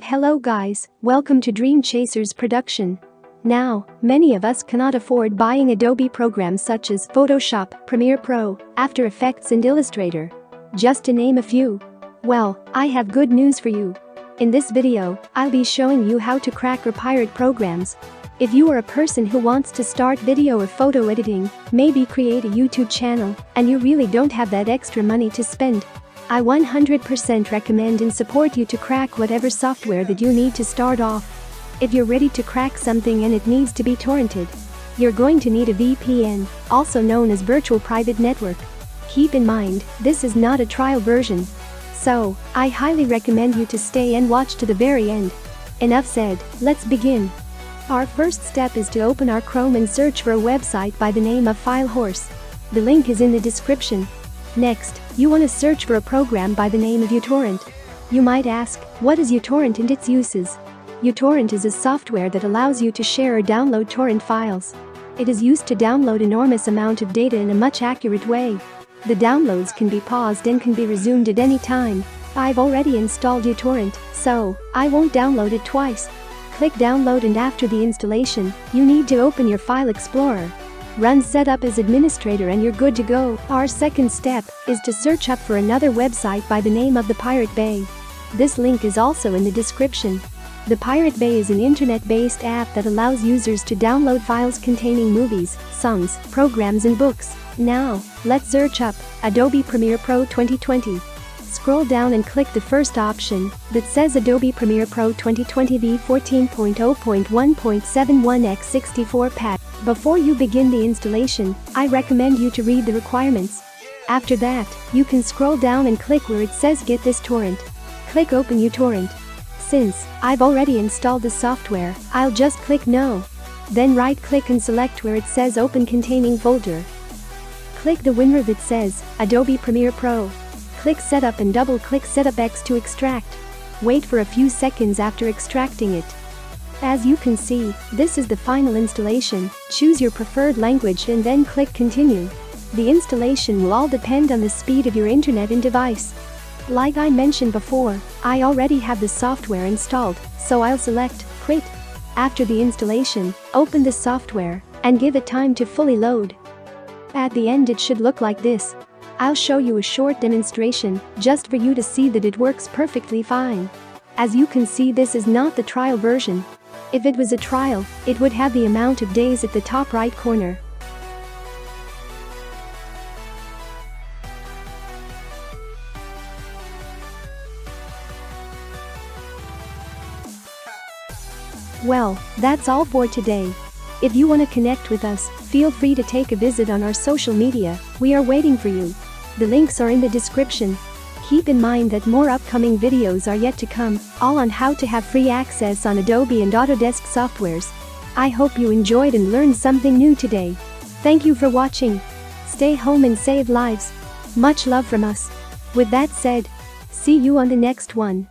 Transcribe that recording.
Hello guys, welcome to Dream Chasers production. Now, many of us cannot afford buying Adobe programs such as Photoshop, Premiere Pro, After Effects and Illustrator. Just to name a few. Well, I have good news for you. In this video, I'll be showing you how to crack or pirate programs. If you are a person who wants to start video or photo editing, maybe create a YouTube channel, and you really don't have that extra money to spend, I 100% recommend and support you to crack whatever software that you need to start off. If you're ready to crack something and it needs to be torrented, you're going to need a VPN, also known as Virtual Private Network. Keep in mind, this is not a trial version. So, I highly recommend you to stay and watch to the very end. Enough said, let's begin. Our first step is to open our Chrome and search for a website by the name of FileHorse. The link is in the description. Next, you want to search for a program by the name of uTorrent. You might ask, what is uTorrent and its uses? uTorrent is a software that allows you to share or download torrent files. It is used to download enormous amount of data in a much accurate way. The downloads can be paused and can be resumed at any time. I've already installed uTorrent, so I won't download it twice. Click download, and after the installation, you need to open your File Explorer. Run Setup as administrator and you're good to go. Our second step is to search up for another website by the name of the Pirate Bay. This link is also in the description. The Pirate Bay is an internet-based app that allows users to download files containing movies, songs, programs and books. Now, let's search up Adobe Premiere Pro 2020. Scroll down and click the first option that says Adobe Premiere Pro 2020 v14.0.1.71x64 patch. Before you begin the installation, I recommend you to read the requirements. After that, you can scroll down and click where it says Get this torrent. Click Open uTorrent. Since I've already installed the software, I'll just click No. Then right-click and select where it says Open Containing Folder. Click the window that says Adobe Premiere Pro. Click Setup and double-click Setup X to extract. Wait for a few seconds after extracting it. As you can see, this is the final installation. Choose your preferred language and then click Continue. The installation will all depend on the speed of your internet and device. Like I mentioned before, I already have the software installed, so I'll select Quit. After the installation, open the software and give it time to fully load. At the end it should look like this. I'll show you a short demonstration, just for you to see that it works perfectly fine. As you can see, this is not the trial version. If it was a trial, it would have the amount of days at the top right corner. Well, that's all for today. If you want to connect with us, feel free to take a visit on our social media. We are waiting for you. The links are in the description. Keep in mind that more upcoming videos are yet to come, all on how to have free access on Adobe and Autodesk softwares. I hope you enjoyed and learned something new today. Thank you for watching. Stay home and save lives. Much love from us. With that said, see you on the next one.